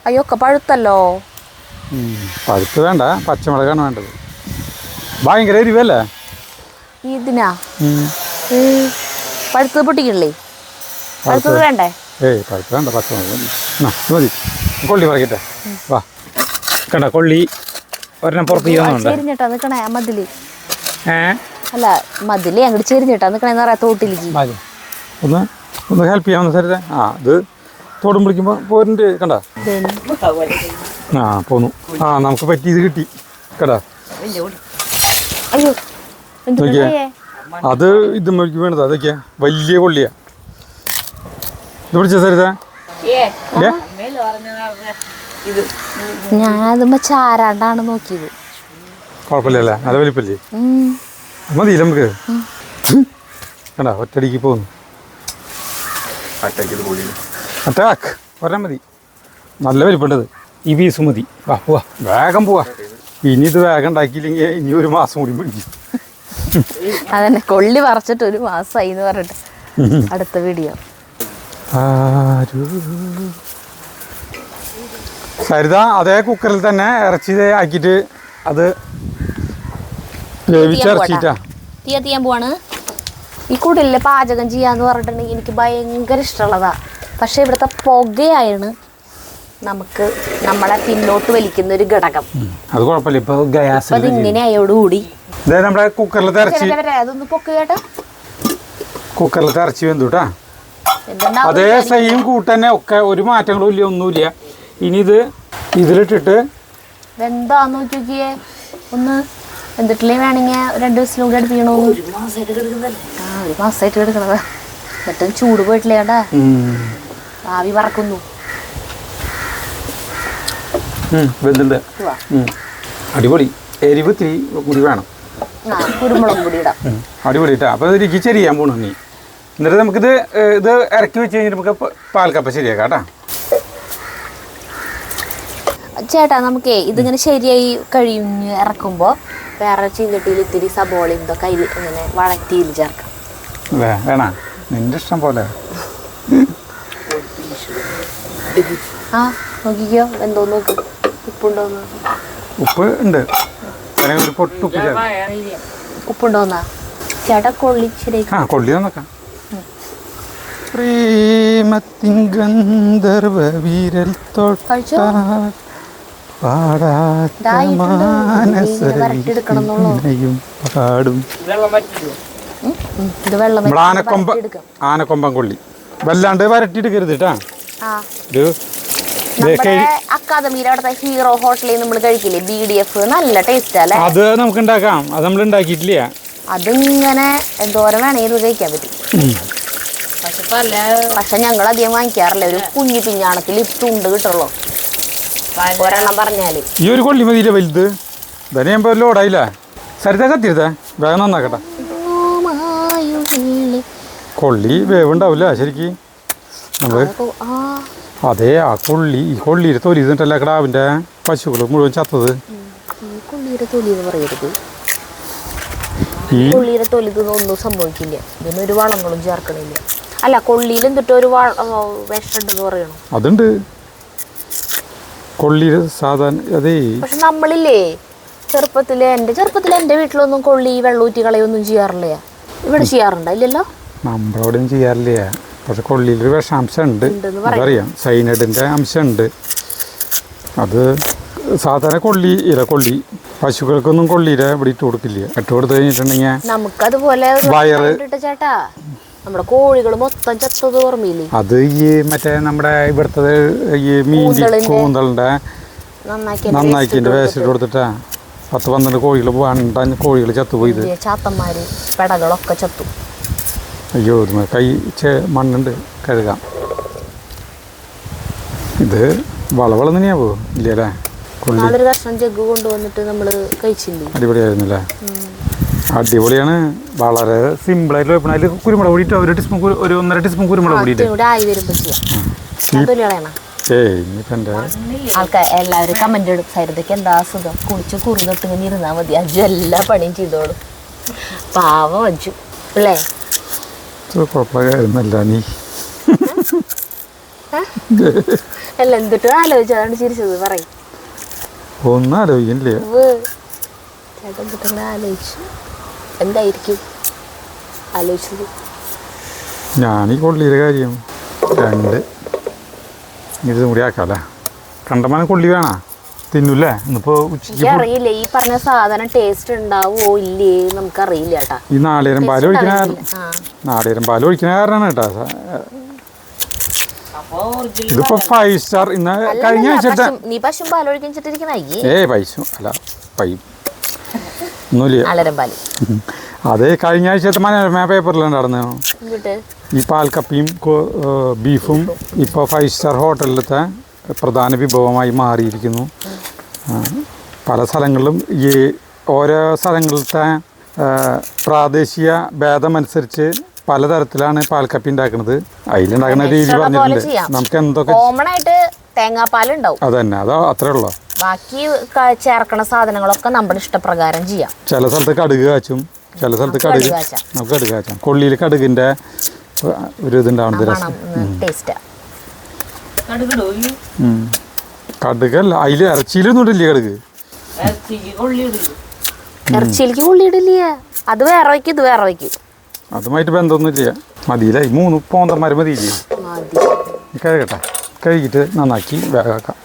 അയ്യോ ഒക്കെ പഴുത്തല്ലോ. പഴുത്ത് വേണ്ട, പച്ചമുളകാണ് വേണ്ടത്. ഭയങ്കര എരിവല്ലേ ഇതിനാ? പഴുത്തത് പൊട്ടിക്കണില്ലേ? പഴുത്തത് വേണ്ടേ? പഴുത്ത് വേണ്ട, പച്ചമുളക് മതി. കൊള്ളി പറയട്ടെ. വാ കണ്ട കൊള്ളി ഒരെണ്ണം പുറത്ത് ചെരിഞ്ഞിട്ടാ നിക്കണേ മതില്. അല്ല മതില് അങ്ങോട്ട് ചെരിഞ്ഞിട്ടാ നിക്കണേന്ന് പറയാ തോട്ടിലേക്ക്. ഒന്ന് ഹെൽപ്പ് ചെയ്യാമെന്ന് സരിത. ഇത് തോടും പിടിക്കുമ്പോൾ പോരുന്നുണ്ട്. കണ്ട പോന്നു. നമുക്ക് പറ്റിയത് കിട്ടി. കടാ അയ്യോ അത് ഇത് മേടിക്ക് വേണ്ടത്. അതൊക്കെയാ വലിയ കൊള്ളിയാ. ഇത് പിടിച്ച സരിത. ഞാനതുമ്പോ ചാരാണ്ടാണ് നോക്കിയത്. കുഴപ്പമില്ലല്ലേ? നല്ല വലിപ്പല്ലേ? മതിയില്ല നമുക്ക്. കണ്ടാ ഒറ്റടിക്ക് പോകുന്നു. അറ്റാക്ക് ഒരെണ്ണം മതി. നല്ല വലിപ്പുണ്ടത്. ഈ പീസ് മതി. പോവാ വേഗം പോവാ. ഇനി ഇത് വേഗം ഉണ്ടാക്കിയില്ലെങ്കിൽ ഇനി 1 മാസം കൂടി പിടിക്കും. അതന്നെ കൊള്ളി പറിച്ചിട്ട് 1 മാസമായി എന്ന് പറഞ്ഞിട്ട്. അടുത്ത വീഡിയോ സരിത അതേ കുക്കറിൽ തന്നെ ഇറച്ചി ആക്കിയിട്ട് അത് വേവിച്ചിറച്ചിട്ടാ തീയാൻ പോവാണ്. ഈ കൂടില്ലേ പാചകം ചെയ്യാന്ന് പറഞ്ഞിട്ടുണ്ടെങ്കിൽ എനിക്ക് ഭയങ്കര ഇഷ്ടമുള്ളതാ. പക്ഷെ ഇവിടുത്തെ പുകയാണ് നമുക്ക് നമ്മളെ പിന്നോട്ട് വലിക്കുന്ന ഒരു ഘടകം. അത് കുഴപ്പമില്ല. ഇപ്പൊ ഗ്യാസ് അതിങ്ങനെ ആയോടുകൂടി നമ്മുടെ കുക്കറിലത്തെ ഇറച്ചി അതൊന്ന് പൊക്ക് കേട്ടോ. കുക്കറിലത്തെ ഇറച്ചി വെന്തുട്ടാ. അതേ സെയിം കൂട്ടന്നെ ഒക്കെ ഒരു മാറ്റങ്ങളും ഇല്ല, ഒന്നുമില്ല. ഇനി ഇതിലിട്ടിട്ട് വെന്താന്ന് നോക്കിയേ ഒന്ന്. എന്നിട്ടില്ലേ വേണമെങ്കിൽ 2 ദിവസം കൂടി അടുപ്പിക്കണോ? 1 മാസമായിട്ട് കിടക്കണതാ. എന്നിട്ടും ചൂട് പോയിട്ടില്ലേടാ. ആവി പറക്കുന്നു. വെന്തുണ്ട്. അടിപൊളി. എരിവ് ഇത്തിരി കൂടി വേണം. കുരുമുളക് പൊടി ഇടാം. അടിപൊളി ഇട്ടാ. അപ്പോൾ ഇതിലേക്ക് ചെറിയാൻ പോണു നീ. എന്നിട്ട് നമുക്കിത് ഇറക്കി വെച്ച് കഴിഞ്ഞിട്ട് നമുക്ക് പാൽക്കപ്പ ശരിയാക്കാം കേട്ടാ. ചേട്ടാ നമുക്കേ ഇതിങ്ങനെ ശരിയായി കഴിഞ്ഞ് ഇറക്കുമ്പോൾ വേറെ ചീന്തട്ടിയിൽ ഇത്തിരി സബോളയും ഇതൊക്കെ അതിൽ ഇങ്ങനെ വഴറ്റിയിൽ ചേർക്കാം. വേണ നിന്റെ ഇഷ്ടം പോലെ. നോക്കിക്കോ എന്തോ നോക്ക്. ഉപ്പുണ്ടോന്ന്? ഉപ്പ് ഉണ്ട്. ഒരു പൊട്ടുപ്പ് ഉപ്പുണ്ടോന്നാ ചേട്ടാ? കൊള്ളി ശരിയായി. കൊള്ളി നോക്കാം. പ്രേമത്തിൻ ഗന്ധർവ വീരൽ തൊട്ടാൽ പാടാത്ത മാനസയും പാടും. നമ്മുടെ ആനക്കൊമ്പൻ കൊള്ളി വല്ലാണ്ട് വരട്ടിയെടുക്കരുത് കേട്ടാ. അക്കാദമിയുടെ അവിടുത്തെ ഹീറോ ഹോട്ടലിൽ നമ്മൾ കഴിക്കില്ലേ BDF, നല്ല ടേസ്റ്റ് അല്ലേ? അത് നമുക്ക് ഉണ്ടാക്കാം. അത് നമ്മൾ ഉണ്ടാക്കിയിട്ടില്ല. അതിങ്ങനെ എന്തോരം വേണമെങ്കിൽ കഴിക്കാൻ പറ്റും. പക്ഷെ ഞങ്ങൾ അധികം വാങ്ങിക്കാറില്ല. ഒരു കുഞ്ഞു പിഞ്ഞാണത്തിൽ തുണ്ട് കിട്ടുള്ളൂ ഒരെണ്ണം പറഞ്ഞാല്. ഈ ഒരു കൊള്ളി മതിയില്ല വലുത്. തന്നെ ഞാൻ ലോഡായില്ല. സരിത കത്തിരുത്തേ വേഗം നന്നാക്കട്ടെ. കൊള്ളി വേവുണ്ടാവില്ല ശരിക്കും. നമ്മള് അതെ ആ കൊള്ളി ഈ കൊള്ളിയുടെ തൊലി എന്നിട്ടല്ല കിടാവിൻ്റെ പശുക്കൾ മുഴുവൻ ചത്തത്. കൊള്ളിയുടെ തൊലി എന്ന് പറയരുത്. ഈ കൊള്ളിയുടെ തൊലി ഒന്നും സംഭവിക്കില്ല. ഇതിനൊരു വളങ്ങളും ചേർക്കണില്ല. അല്ല കൊള്ളിയിൽ എന്തിട്ട് ഒരു വിഷമുണ്ടെന്ന് പറയണം. അതുണ്ട് കൊള്ളിയുടെ സാധാരണ. അതേ പക്ഷെ നമ്മളില്ലേ എൻ്റെ ചെറുപ്പത്തിൽ എൻ്റെ വീട്ടിലൊന്നും കൊള്ളി വെള്ളൂറ്റി കളയൊന്നും ചെയ്യാറില്ല. ഇവിടെ ചെയ്യാറുണ്ടോ? ഇല്ലല്ലോ. നമ്മളവിടെയും ചെയ്യാറില്ല. പക്ഷെ കൊള്ളിയിലൊരു വിഷാംശം ഉണ്ട്, അതറിയാം. സൈനൈഡിൻ്റെ അംശമുണ്ട്. അത് സാധാരണ കൊള്ളി പശുക്കൾക്കൊന്നും കൊള്ളിയില ഇവിടെ ഇട്ട് കൊടുക്കില്ല. ഇട്ട് കൊടുത്തു കഴിഞ്ഞിട്ടുണ്ടെങ്കിൽ നമുക്കതുപോലെ വയറ് ചേട്ടാ നമ്മുടെ കോഴികൾ മൊത്തം ചത്തത് ഓർമ്മയില്ലേ? അത് ഈ മറ്റേ നമ്മുടെ ഇവിടുത്തെ ഈ മീൻ്റെ കൂന്തളിൻ്റെ നന്നാക്കിൻ്റെ വേസ്റ്റ് ഇട്ട് കൊടുത്തിട്ടാ 10-12 കോഴികൾ 12 കോഴികൾ ചത്തുപോയത്. ചാത്തന്മാര് പെടകളൊക്കെ ചത്തു. അയ്യോ കൈ മണ്ണുണ്ട് കഴുകാം. ഇത് വളവള തന്നെയാവോ? ഇല്ലല്ലേ. നാളൊരു കഷ്ണം ജഗ് കൊണ്ടുവന്നിട്ട് നമ്മള് കഴിച്ചില്ലേ? അടിപൊളിയായിരുന്നല്ലേ. അടിപൊളിയാണ്. വളരെ സിമ്പിളായിട്ട് വെക്കണം. അതിൽ കുരുമുളക് പൊടി ഇട്ട് ഒരു 1.5 ടീസ്പൂൺ കുരുമുളക് പൊടി ആൾക്കാർ എല്ലാവരും കമന്റ് ഇടും, സരിതയ്ക്ക് എന്താ അസുഖം, കുളിച്ച് കുറുന്നിട്ട് ഇങ്ങനെ ഇരുന്നാ മതി, അജു എല്ലാ പണിയും ചെയ്തോളും. പാവം അജു അല്ലേ? കുഴപ്പമില്ല നീ അല്ല എന്തിട്ട് ആലോചിച്ചതാണ് ചിരിച്ചത് പറയും. ഒന്നും ആലോചിക്കില്ലേ? ചേട്ടൻ എന്തിട്ടെങ്കിലും ആലോചിച്ചു. എന്തായിരിക്കും ആലോചിച്ചത്? ഞാനീ കൊള്ളിയുടെ കാര്യം 2 ഇതും കൂടി ആക്കാല്ലേ. കണ്ടമാനം കൊള്ളി വേണ തിന്നൂല്ലേ? ഇന്നിപ്പോ ഉച്ചയ്ക്ക് അറിയില്ല ഈ പറഞ്ഞ സാധനം ടേസ്റ്റ് ഉണ്ടാവോ ഇല്ലേ നമുക്കറിയില്ല കേട്ടാ. ഈ നാളികേരം പാൽ ഒഴിക്കണ കാരണമാണ് കേട്ടാ. ഇതിപ്പോ 5 സ്റ്റാർ. ഇന്ന് കഴിഞ്ഞ ആഴ്ച നീ പശു പാൽ ഒഴിച്ചിട്ടിരിക്കണ പൈസ അല്ല ഒന്നുമില്ല. അതേ കഴിഞ്ഞ ആഴ്ചത്തെ മനോരമ പേപ്പറിലുണ്ടായിരുന്നു. ഈ പാൽക്കപ്പിയും ബീഫും ഇപ്പോൾ 5 സ്റ്റാർ ഹോട്ടലിലത്തെ പ്രധാന വിഭവമായി മാറിയിരിക്കുന്നു. പല സ്ഥലങ്ങളിലും ഈ ഓരോ സ്ഥലങ്ങളിലത്തെ പ്രാദേശിക ഭേദമനുസരിച്ച് പലതരത്തിലാണ് പാൽക്കപ്പി ഉണ്ടാക്കുന്നത്. അതിലുണ്ടാക്കുന്ന രീതി പറഞ്ഞിട്ടുണ്ട്. നമുക്ക് എന്തൊക്കെ തേങ്ങാപ്പാലുണ്ടാവും അതന്നെ. അതോ അത്രേ ഉള്ളൂ. ബാക്കി ചേർക്കണ സാധനങ്ങളൊക്കെ നമ്മുടെ ഇഷ്ടപ്രകാരം ചെയ്യാം. ചില സ്ഥലത്ത് കടുക് കാച്ചും, ചില സ്ഥലത്ത് നമുക്ക് കടുക് കാച്ചാം. കൊള്ളിയിൽ കടുകിൻ്റെ ഒരു ഇതുണ്ടാവുന്നത് രസം. കടുകല്ല അതിൽ ഇറച്ചിയിലൊന്നും ഇടില്ല. കടുക് ഇറച്ചിയിലേക്ക് കൊള്ളിയിടില്ല. അത് വേറെ വയ്ക്കും, ഇത് വേറെ വയ്ക്കും. അതുമായിട്ട് ബന്ധമൊന്നുമില്ല. മതിയില്ല. ഈ 3 പോന്തന്മാർ മതിയില്ലേ? കഴുകട്ടെ. കഴുകിയിട്ട് നന്നാക്കി വേഗാക്കാം.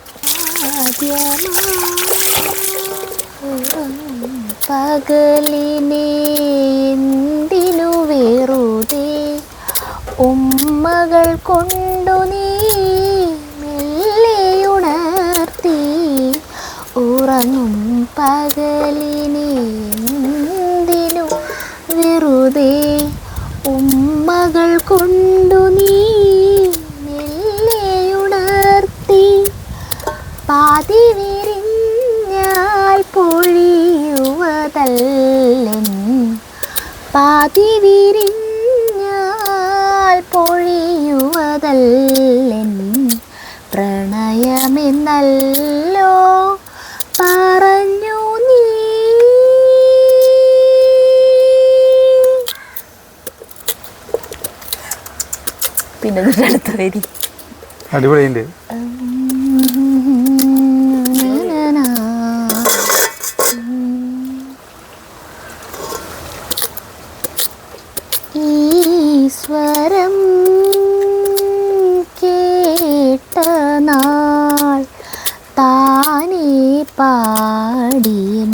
പകലിനെ എന്തിനു വെറുതെ ഉമ്മകൾ കൊണ്ടു നീ മെല്ലെയുണർത്തി ഉറങ്ങും പകലിനെ എന്തിനു വെറുതെ ഉമ്മകൾ കൊണ്ടു നീ മെല്ലെയുണർത്തി പാതി വിരിഞ്ഞാൽ പൊഴിയുവതല്ലൻ പാതി വിരിഞ്ഞാൽ പൊഴിയുവതല്ലൻ പ്രണയമെന്നല്ലോ പറഞ്ഞു നീ. പിന്നെ അടുത്ത വരി അടിപൊളിയുണ്ട്. ഈശ്വരം കേട്ട നാൾ താനേ പാടിയൻ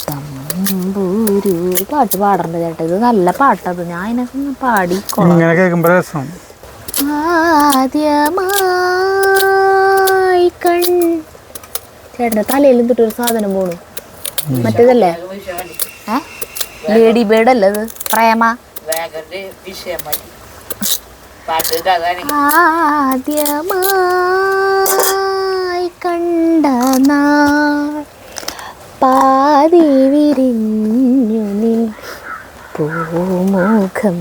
തമ്പൂരു. പാട്ട് പാടണ്ട ചേട്ടാ, ഇത് നല്ല പാട്ടത്. ഞാൻ അതിനൊക്കെ പാടി ഇങ്ങനെ കേൾക്കുമ്പോ രസം. ആദ്യമായി ചേട്ടൻ്റെ തലയിലും തൊട്ടൊരു സാധനം പോണു. മറ്റേതല്ലേ ലേഡി ബേർഡ് അല്ലേ അത്? പ്രേമ ആദ്യമായി കണ്ട നാൾ പാതി വിരിഞ്ഞു നിൻ പൂമുഖം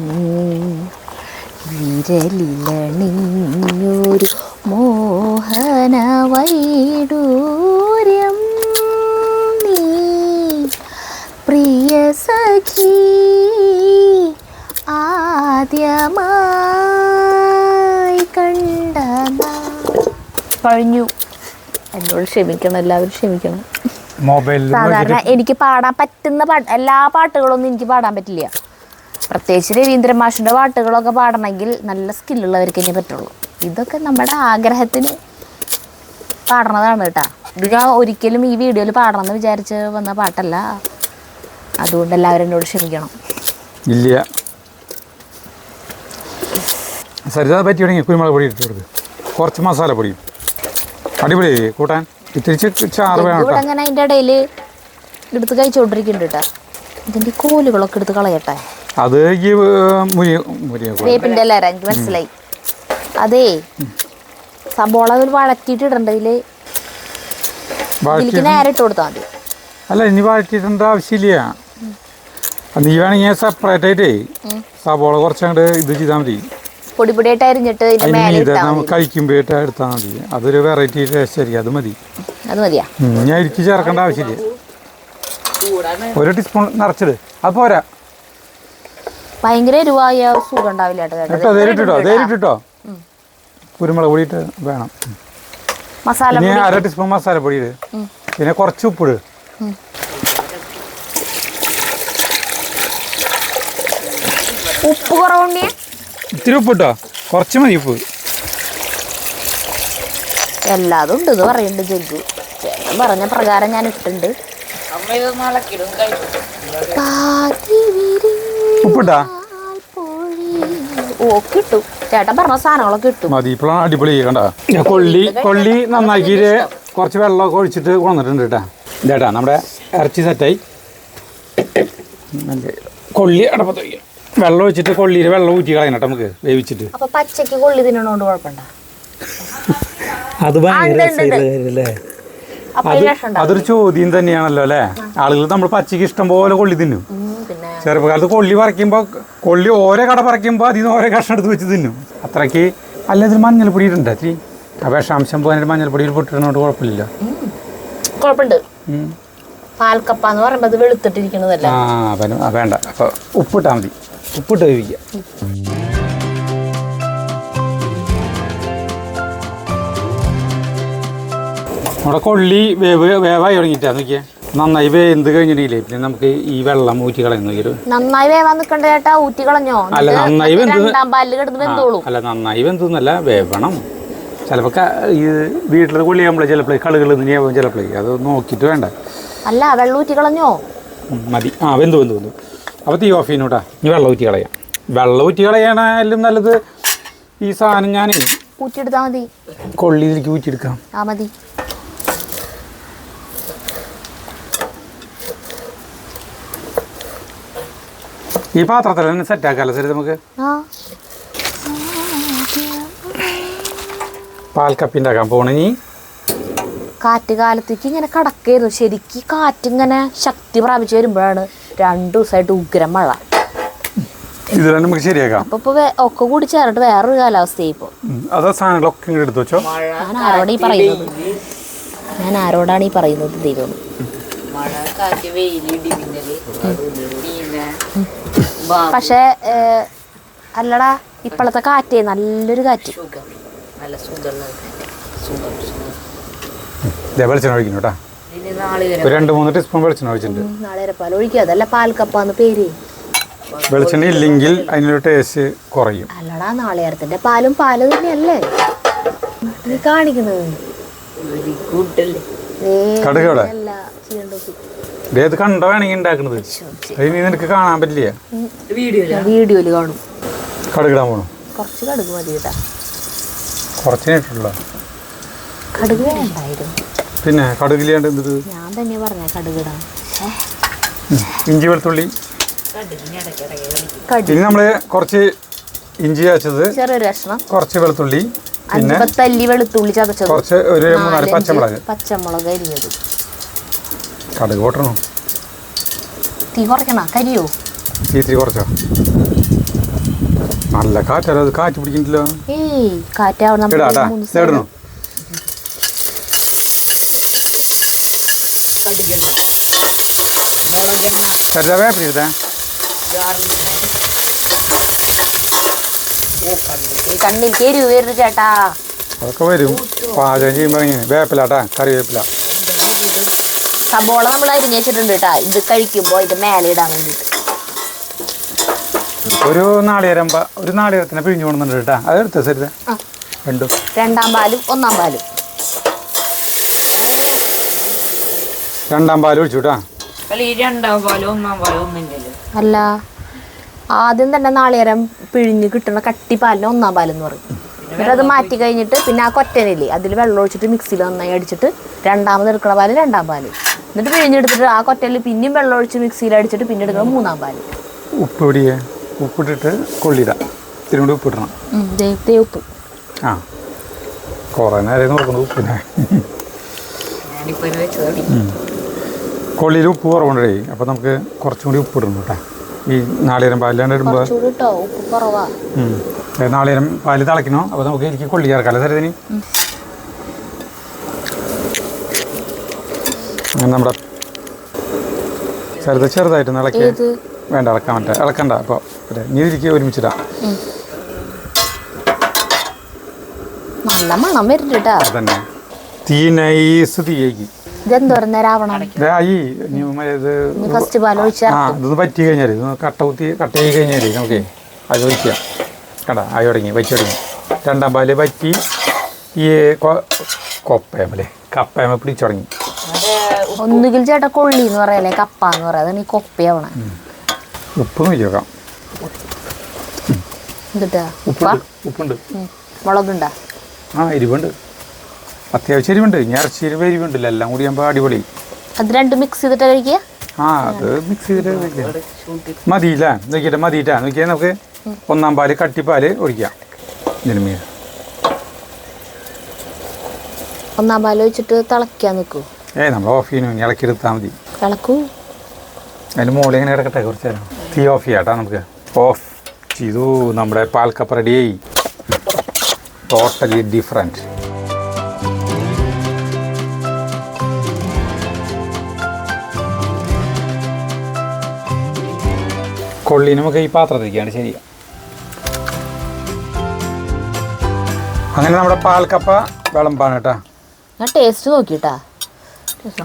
വിരലിലണിഞ്ഞൊരു മോഹന വൈഡൂര്യം നീ പ്രിയ സഖി ആദ്യമായി കണ്ട കഴിഞ്ഞു. എന്നോട് ക്ഷമിക്കണം, എല്ലാവരും ക്ഷമിക്കണം. സാധാരണ എനിക്ക് പാടാൻ പറ്റുന്ന എല്ലാ പാട്ടുകളൊന്നും എനിക്ക് പാടാൻ പറ്റില്ല. പ്രത്യേകിച്ച് രവീന്ദ്രൻ മാഷിൻ്റെ പാട്ടുകളൊക്കെ പാടണമെങ്കിൽ നല്ല സ്കില്ലുള്ളവർക്ക് തന്നെ പറ്റുള്ളൂ. ഇതൊക്കെ നമ്മുടെ ആഗ്രഹത്തിന് പാടണതാണ് കേട്ടോ. ഇത് ഞാൻ ഒരിക്കലും ഈ വീഡിയോയിൽ പാടണമെന്ന് വിചാരിച്ച് വന്ന പാട്ടല്ല. അതുകൊണ്ട് എല്ലാവരും എന്നോട് ക്ഷമിക്കണം. ഇല്ല, സരിത പറ്റി തുടങ്ങി. കുരുമുളക് പൊടി ഇട്ട് കൊടുത്ത് കുറച്ച് മസാലപ്പൊടി അടിപൊളി കൂട്ടാൻ. ഇത്തിരിച്ച് ചാറ് വേണം. ഇവിടെ അങ്ങനെ അതിൻ്റെ ഇടയിൽ എടുത്ത് കഴിച്ചുകൊണ്ടിരിക്കുന്നുണ്ട് കേട്ടോ. ഇതിൻ്റെ കോലുകളൊക്കെ എടുത്ത് കളയട്ടെ. അത് ഈ വേപ്പിൻ്റെ അല്ല, എനിക്ക് മനസ്സിലായി. അതേ സബോള വഴറ്റിയിട്ട് ഇടണ്ട. ഇതിലേക്ക് നേരെ ഇട്ട് കൊടുത്താൽ മതി. അല്ല, ഇനി വഴറ്റിയിടേണ്ട ആവശ്യമില്ല. നീ വേണമെങ്കിൽ സെപ്പറേറ്റ് ആയിട്ടേ സബോള കുറച്ചങ്ങോട്ട് ഇത് ചെയ്താൽ മതി. പൊടി പൊടിയായിട്ട് അരിഞ്ഞിട്ട് കഴിക്കുമ്പോഴായിട്ട് എടുത്താൽ മതി. അതൊരു വെറൈറ്റി ടേസ്റ്റ് ആയിരിക്കും. അത് മതി. അത് മതിയാ. ഞാൻ ഇരിക്കി ചേർക്കേണ്ട ആവശ്യമില്ല. ഒരു ടീസ്പൂൺ നിറച്ചിട്, അത് പോരാ. ഭയങ്കര എരിവായ സുഖം ഉണ്ടാവില്ല കേട്ടോ. നേരിട്ടോ കുരുമുളക് പൊടി ഇട്ട് വേണം. മസാല ഇനി 1/2 ടീസ്പൂൺ മസാലപ്പൊടി ഇട്. പിന്നെ കുറച്ച് ഉപ്പിട്. ഉപ്പ് കുറവുണ്ടേ? ഇത്തിരി ഉപ്പ് ഇട്ടോ, കുറച്ച് മതി ഉപ്പ്. എല്ലാതും ഉണ്ട് എന്ന് പറയുന്നുണ്ട് ജഗ്ഗു. ചേട്ടൻ പറഞ്ഞ പ്രകാരം ഞാൻ ഇട്ടുണ്ട്. ഉപ്പിട്ടാ? ഓ കിട്ടും. ചേട്ടൻ പറഞ്ഞ സാധനങ്ങളൊക്കെ കിട്ടും. മതി. ഇപ്പോഴാണ് അടിപൊളി. കണ്ട കൊള്ളി നന്നാക്കിയിട്ട് കുറച്ച് വെള്ളമൊക്കെ ഒഴിച്ചിട്ട് കൊണ്ടിട്ടുണ്ട് കേട്ടാ. ഇതേട്ടാ നമ്മുടെ ഇറച്ചി സെറ്റായി. കൊള്ളി അടപ്പത്ത് വയ്ക്കാം. വെള്ളം ഒഴിച്ചിട്ട് കൊള്ളിയിൽ വെള്ളം ഊറ്റി കളയണം കേട്ടോ നമുക്ക് വേവിച്ചിട്ട്. അപ്പൊ പച്ചക്ക് കൊള്ളി തിന്നണോണ്ട് കുഴപ്പമുണ്ടോ? അത് അതൊരു ചോദ്യം തന്നെയാണല്ലോ അല്ലേ. ആളുകൾ നമ്മൾ പച്ചക്ക് ഇഷ്ടം പോലെ കൊള്ളി തിന്നും. ചെറുപ്പകാലത്ത് കൊള്ളി പറിക്കുമ്പോൾ കൊള്ളി ഓരോ കട പറിക്കുമ്പോൾ അതിൽ നിന്ന് ഓരോ കഷ്ണം എടുത്ത് വെച്ച് തിന്നും. അത്രയ്ക്ക്. അല്ല, ഇതിൽ മഞ്ഞൾപ്പൊടി ഇടണ്ട. ഇത്തിരി വിഷാംശം പോകാനായിട്ട് മഞ്ഞൾപ്പൊടിയിൽ പൊട്ടിടുന്നതുകൊണ്ട് കുഴപ്പമില്ല. കുഴപ്പമുണ്ട്. പാൽക്കപ്പ എന്ന് പറയുമ്പോൾ അത് വെളുത്തിട്ടിരിക്കുന്നതല്ല. വേണ്ട. അപ്പോൾ ഉപ്പിട്ടാൽ മതി. ഉപ്പിട്ട് വേവിക്കുക. നമ്മുടെ കൊള്ളി വേവായി തുടങ്ങിയിട്ടാ നോക്കിയാൽ. നന്നായി വേന്ത് കഴിഞ്ഞിട്ടില്ലേ പിന്നെ നമുക്ക് ഈ വെള്ളം ഊറ്റി കളയുന്നു. നന്നായി വേവാൻ നിൽക്കണ്ട ചേട്ടാ, ഊറ്റി കളഞ്ഞോ? അല്ല, നന്നായി അല്ല നന്നായി വെന്തൊന്നല്ല, വേവണം. ചിലപ്പോൾ ഈ വീട്ടിൽ കൊള്ളിയാകുമ്പോൾ ചിലപ്പോൾ കളുകൾ തന്നെയാവും. ചിലപ്പോൾ അത് നോക്കിയിട്ട് വേണ്ട. അല്ല, വെള്ളം ഊറ്റി കളഞ്ഞോ? മതി. വെന്തു. അപ്പോൾ തീ ഓഫ് ചെയ്യുന്നൂട്ടാ. ഇനി വെള്ളം ഊറ്റി കളയാം. വെള്ളം ഊറ്റി കളയാനായാലും നല്ലത് ഈ സാധനം ഞാൻ ഊറ്റിയെടുത്താൽ മതി. കൊള്ളിയിലേക്ക് ഊറ്റിയെടുക്കാം. മതി. ഈ പാത്രത്തിൽ തന്നെ സെറ്റാക്കാമല്ലോ. ശരി, നമുക്ക് പാൽക്കപ്പി ഉണ്ടാക്കാൻ പോണ. നീ കാറ്റ് കാലത്തേക്ക് ഇങ്ങനെ കടക്കായിരുന്നു. ശരിക്കും കാറ്റിങ്ങനെ ശക്തി പ്രാപിച്ച് വരുമ്പോഴാണ് 2 ദിവസമായിട്ട് ഉഗ്രം മഴ. ഇതിലാണ് നമുക്ക് ശരിയാക്കാം. അപ്പൊ ഒക്കെ കൂടി ചേർന്നിട്ട് വേറൊരു കാലാവസ്ഥയായി ഇപ്പൊ. അതോ സാധനങ്ങളൊക്കെ ഇങ്ങനെ എടുത്തു വെച്ചോ. ഞാൻ ആരോടാണ് ഈ പറയുന്നത് ദൈവം. പക്ഷെ അല്ലടാ, ഇപ്പോഴത്തെ കാറ്റേ നല്ലൊരു കാറ്റ്. വെളിച്ചെണ്ണ ഒഴിക്കുന്നു കേട്ടോ. 2-3 ടീസ്പൂൺ വെളിച്ചെണ്ണ ഒഴിച്ചിട്ടുണ്ട്. നാളേരപ്പാൽ ഒഴിക്കുക. അതല്ല പാൽക്കപ്പാന്ന് പേര്. വെളിച്ചെണ്ണ ഇല്ലെങ്കിൽ അതിനൊരു ടേസ്റ്റ് കുറയും. അല്ലടാ, നാളേരത്തിന്റെ പാലും പാല് തന്നെയല്ലേ നീ കാണിക്കുന്നത്. കടുകവിടെ ഇത് കണ്ടോ വേണമെങ്കിൽ ഉണ്ടാക്കണത് അതിന് നിനക്ക് കാണാൻ പറ്റില്ല. വീഡിയോയില് കാണും. കടുകിടാൻ പോണു. കുറച്ച് കടുക് മതി കേട്ടാ. കുറച്ചിട്ടുള്ള കടുക് വേണ്ടായിരുന്നു. പിന്നെ കടുകില്ലാണ്ട് എന്ത്? ഞാൻ തന്നെ പറഞ്ഞ കടുകിടാൻ. ഇഞ്ചി വെളുത്തുള്ളി. ഇനി നമ്മള് കുറച്ച് ഇഞ്ചി ചതച്ചത്, ചെറിയൊരു കഷ്ണം, കുറച്ച് വെളുത്തുള്ളി, പിന്നെ 5 അല്ലി വെളുത്തുള്ളി ചതച്ചത്, കുറച്ച് ഒരു 3-4 പച്ചമുളക് അരിഞ്ഞത്. കടുക് പൊട്ടണോ? തീ കുറയ്ക്കണ കരിയോ? തീ കുറച്ചോ? നല്ല കാറ്റല്ലോ, അത് കാറ്റ് പിടിക്കുന്നില്ലോ. ഏയ് കാറ്റാവണം. ഇടണോ? വേപ്പിലെടുത്താ കണ്ണിൽ എരിവ് വരുന്നു ചേട്ടാ. അതൊക്കെ വരും പാചകം ചെയ്യുമ്പോൾ. ഇങ്ങനെ വേപ്പിലാട്ടാ, കറിവേപ്പില. സബോള നമ്മൾ അരിഞ്ഞ് വെച്ചിട്ടുണ്ട് കേട്ടാ. ഇത് കഴിക്കുമ്പോൾ ഇത് മേലെ ഇടാൻ വേണ്ടിയിട്ട്. ഒരു നാളികേരത്തിനെ പിഴിഞ്ഞു കൊണ്ടുണ്ട് കേട്ടാ. അത് എടുത്ത ശരി. രണ്ടും 2-ാം പാലും 1-ാം പാലും. 2-ാം പാൽ ഒഴിച്ചു കേട്ടാ. അല്ല, ആദ്യം തന്നെ നാളികേരം പിഴിഞ്ഞ് കിട്ടുന്ന കട്ടിപ്പാലിന് 1-ാം പാലെന്ന് പറയും. എന്നിട്ട് അത് മാറ്റി കഴിഞ്ഞിട്ട് പിന്നെ ആ കൊറ്റനില്ലേ അതിൽ വെള്ളം ഒഴിച്ചിട്ട് മിക്സിയിൽ നന്നായി അടിച്ചിട്ട് 2-ാമത് എടുക്കണ പാല് 2-ാം പാല്. എന്നിട്ട് പിഴിഞ്ഞെടുത്തിട്ട് ആ കൊറ്റനിൽ പിന്നെയും വെള്ളം ഒഴിച്ച് മിക്സിയിൽ അടിച്ചിട്ട് പിന്നെ എടുക്കണം 3-ാം പാല്. ഉപ്പ് പിടിയേ, ഉപ്പിട്ടിട്ട് കൊള്ളിടാം. ഇതിനോട് ഉപ്പിടണം. ഉപ്പ്. ആ കുറേ നേരം നോക്കണം ഉപ്പിനെ. കൊള്ളിയിൽ ഉപ്പ് കുറവുണ്ടേ. അപ്പോൾ നമുക്ക് കുറച്ചും കൂടി ഉപ്പ് ഇടണം കേട്ടോ. ഈ നാളികേരം പാലിലാണ്ട് ഇടുമ്പോൾ നാളികേരം പാല് തിളയ്ക്കണോ. അപ്പോൾ നമുക്ക് എനിക്ക് കൊള്ളി ചേർക്കാമല്ലോ സരിതിന്. അങ്ങനെ നമ്മുടെ സരിത ചെറുതായിട്ട് ഇളക്കി. വേണ്ട, ഇളക്കാൻ പറ്റേ, ഇളക്കണ്ട. അപ്പോൾ ഇനി ഇരിക്കുക, ഒരുമിച്ചിടാം. നല്ല മണം വരുന്നുണ്ട്. അതന്നെ, തീ നൈസ് തീയേക്ക്. ഇതൊന്ന് പറ്റി കഴിഞ്ഞാൽ കട്ട ചെയ്ത് കഴിഞ്ഞാൽ നമുക്ക് അത് ഒഴിക്കാം. കണ്ട ആയി തുടങ്ങി, വറ്റി തുടങ്ങി. 2-ാം പാല് വറ്റി ഈ കപ്പയമ്മ പിടിച്ചു തുടങ്ങി. ഒന്നുകിൽ ചേട്ടാ കൊള്ളി എന്ന് പറയല്ലേ, കപ്പ എന്ന് പറയാം. അതാണ് ഈ കൊപ്പയാവണേ. ഉപ്പ് നോക്കി നോക്കാം. ഉപ്പുണ്ട്. മുളകുണ്ടാ? ആ, എരിവുണ്ട്, അത്യാവശ്യം എരിവുണ്ട്. ഇനി ഇറച്ചി എരിവുണ്ടല്ലോ, എല്ലാം കൂടി ആകുമ്പോൾ അടിപൊളി. അത് രണ്ടും മിക്സ് ചെയ്തിട്ട് കഴിക്കുക. ആ, അത് മിക്സ് ചെയ്തിട്ട് മതിയില്ല. നോക്കിയിട്ട് മതിയിട്ടാ. നോക്കിയാൽ നമുക്ക് 1-ാം പാല് കട്ടിപ്പാല് ഒഴിക്കാം. ഇതിന് മീൻ 1-ാം പാല് ഒഴിച്ചിട്ട് തിളയ്ക്കാൻ നിൽക്കൂ. നമ്മൾ ഓഫ് ചെയ്യുന്നു, ഇനി ഇളക്കി എടുത്താൽ മതി. ഇളക്കൂ. അതിന് മുകളിൽ ഇങ്ങനെ കിടക്കട്ടെ കുറച്ച് നേരം. തീ ഓഫ് ചെയ്യാട്ടാ. നമുക്ക് ഓഫ് ചെയ്തു. നമ്മുടെ പാൽക്കപ്പ റെഡിയായി. Totally different. കൊള്ളി നമുക്ക് ഈ പാത്രത്തിലേക്കാണ് ശരി. അങ്ങനെ നമ്മുടെ പാൽക്കപ്പ വിളമ്പാണ് കേട്ടാ. ഞാൻ ടേസ്റ്റ് നോക്കിട്ടാ,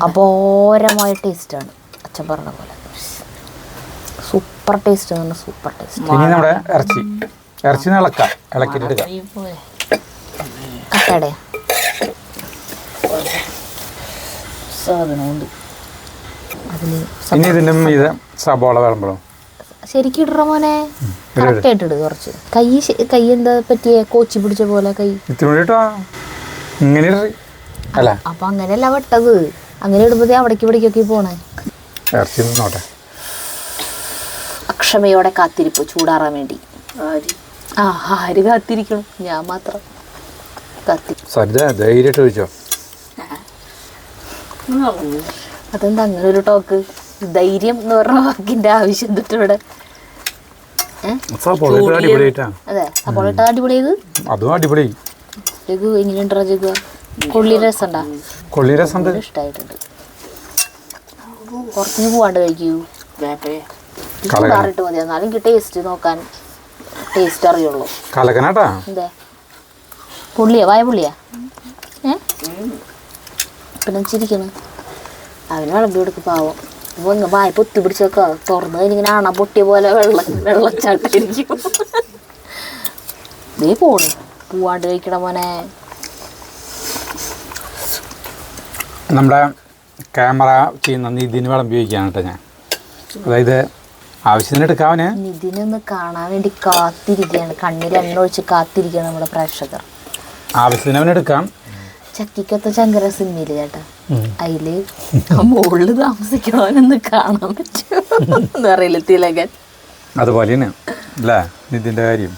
അപാരമായ ടേസ്റ്റാണ്. അച്ഛൻ പറഞ്ഞ പോലെ സൂപ്പർ ടേസ്റ്റ്. Super taste. ഇനി നമ്മുടെ ഇറച്ചി ഇളക്കാം, ഇളക്കിയിട്ട് എടുക്കാം. കട്ടയുടെ സാധനമുണ്ട് അതിന്. ഇനി ഇതിൻ്റെ മീതെ സബോള വിളമ്പണം. ശരിക്കും ഇടറ മോനെ, കറക്റ്റ് ആയിട്ട് ഇട്. കുറച്ച് കൈ എന്താ പറ്റിയ കോച്ചി പിടിച്ച പോലെ കൈ ഇങ്ങനെ അല്ല. അപ്പൊ അങ്ങനെയല്ല വെട്ടത്. അങ്ങനെ ഇടുമ്പോ അവിടേക്ക് ഇവിടേക്കൊക്കെ പോണേ. അക്ഷമയോടെ കാത്തിരിപ്പ് ചൂടാറാൻ വേണ്ടി. ആര് കാത്തിരിക്കണം? ഞാൻ മാത്രം ധൈര്യമായിട്ട് ചോദിച്ചോ. അതെന്താ അങ്ങനെ ഒരു ടോക്ക്? ധൈര്യം എന്ന് പറഞ്ഞ വാക്കിന്റെ ആവശ്യം എന്തിട്ട് ഇവിടെ? അതെ, സപ്പോള ഇട്ട അടിപൊളി. അതും അടിപൊളി. ജഗു എങ്ങനെയുണ്ടാ? ജഗു കൊള്ളി രസമുണ്ടാ? കൊള്ളി രസം ഇഷ്ടമായിട്ടുണ്ട്. കുറച്ച് പോവാണ്ട് കഴിക്കൂ. ചൂടാറിട്ട് മതി, എന്നാലും എനിക്ക് ടേസ്റ്റ് നോക്കാൻ ടേസ്റ്റ് അറിയുള്ളൂ. കലക്കനാട്ടാ. എന്താ പുള്ളിയാ? വായ പുള്ളിയാ? പിന്നെ ചിരിക്കണം. അവന് വിളമ്പി കൊടുക്കും പാവം. അപ്പോൾ ഇങ്ങനെ വായ പൊത്തി പിടിച്ചൊക്കെ തുറന്ന് കഴിഞ്ഞിങ്ങനെ ആണ പൊട്ടിയ പോലെ വെള്ളച്ചാട്ടിരിക്കും. ഇതേ പോണ് പോവാണ്ട് കഴിക്കണ മോനെ. നമ്മുടെ ക്യാമറ ചെയ്യുന്ന നിതിന് വിളമ്പി വയ്ക്കുകയാണ് കേട്ടോ ഞാൻ. അതായത് ആവശ്യത്തിന് എടുക്കാവന്. നിതിനൊന്ന് കാണാൻ വേണ്ടി കാത്തിരിക്കുകയാണ്, കണ്ണിൽ എണ്ണ ഒഴിച്ച് കാത്തിരിക്കുകയാണ് നമ്മുടെ പ്രേക്ഷകർ. ആവശ്യത്തിന് അവൻ എടുക്കാം. ചക്കിക്കത്ത ചങ്കര സിനിമയില് ചേട്ടാ, അതില് ആ മുകളില് താമസിക്കണവനൊന്ന് കാണാൻ പറ്റും അറിയില്ല തിലകൻ. അതുപോലെ തന്നെ അല്ലേ നിതിൻ്റെ കാര്യം.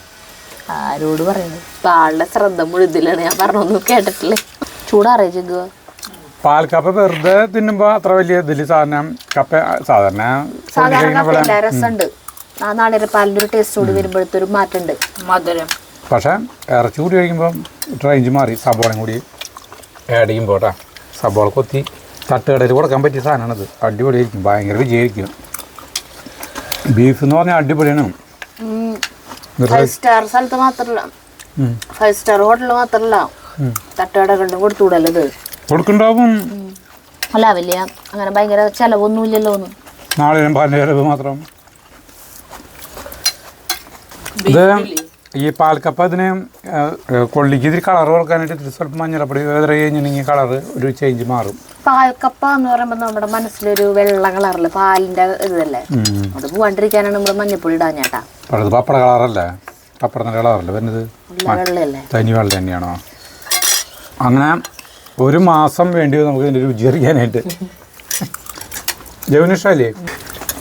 ആരോട് പറയുന്നു, ഇപ്പൊ ആളുടെ ശ്രദ്ധ മുഴുതിലാണ്. ഞാൻ പറഞ്ഞൊന്നും കേട്ടിട്ടില്ലേ. ചൂടാറിയ ചെങ്കുക പാൽക്കപ്പ വെറുതെ തിന്നുമ്പോൾ അത്ര വലിയ ഇതിൽ സാധനം കപ്പ സാധാരണ രസമുണ്ട്. ആ നാളികേരപ്പാലിൻ്റെ ഒരു ടേസ്റ്റ് കൂടി വരുമ്പോഴത്തൊരു മാറ്റമുണ്ട്, മധുരം. പക്ഷേ ഇറച്ചി കൂടി കഴിക്കുമ്പോൾ റേഞ്ച് മാറി. സബോളയും കൂടി ആഡ് ചെയ്യുമ്പോൾ കേട്ടോ, സബോള കൊത്തി തട്ടുകടയിൽ കൊടുക്കാൻ പറ്റിയ സാധനമാണത്. അടിപൊളിയായിരിക്കും, ഭയങ്കര വിജയമായിരിക്കും. ബീഫ് എന്ന് പറഞ്ഞാൽ അടിപൊളിയാണ്. 5 സ്റ്റാർ സ്ഥലത്ത് മാത്രമല്ല, 5 സ്റ്റാർ ഹോട്ടലിൽ മാത്രമല്ല, തട്ടുകടകളിലും കൊടുത്തുകൂടല്ലോ ഇത്. കൊടുക്കുന്നുണ്ടാവും. അല്ല വലിയ അങ്ങനെ ഭയങ്കര ചിലവൊന്നുമില്ലല്ലോ ഒന്നും. നാളെ പാലിൻ്റെ ചിലവ് മാത്രം. ഇത് ഈ പാൽക്കപ്പ ഇതിന് കൊള്ളിക്ക് ഇതിൽ കളർ കൊടുക്കാനായിട്ട് ഇത്തിരി സ്വല്പം മഞ്ഞളപ്പൊടി കഴിഞ്ഞിട്ടുണ്ടെങ്കിൽ കളർ ഒരു ചേഞ്ച് മാറും. പാൽക്കപ്പ എന്ന് പറയുമ്പോൾ നമ്മുടെ മനസ്സിലൊരു വെള്ള കളറില് പാലിന്റെ ഇതല്ലേ, അത് പോവാണ്ടിരിക്കാനാണ് നമ്മൾ മഞ്ഞപ്പൊടി ഇടാൻ ചേട്ടാ. പക്ഷേ പപ്പട കളറല്ലേ, പപ്പടത്തിൻ്റെ കളറല്ലേ വരുന്നത്, വെള്ളയല്ലേ, തനി വെള്ളം തന്നെയാണോ? അങ്ങനെ 1 മാസം വേണ്ടി നമുക്ക് ഇതിൻ്റെ രുചി അറിയാനായിട്ട്. ജവനിഷ്ടമല്ലേ?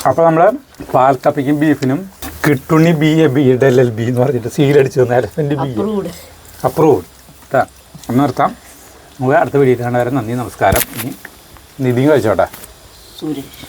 അപ്പോൾ നമ്മൾ പാൽക്കപ്പയ്ക്കും ബീഫിനും കിട്ടുണ്ണി BABLLB എന്ന് പറഞ്ഞിട്ട് സീലടിച്ച് തന്ന എലഫൻറ്റ് ബി അപ്രൂവ്ഡ് കേട്ടോ. ഒന്ന് നിർത്താം. നമുക്ക് അടുത്ത വീഡിയോ കാണാൻ വരെ നന്ദി, നമസ്കാരം. ഇനി നിധിയും കഴിച്ചോട്ടെ. സുരേഷ്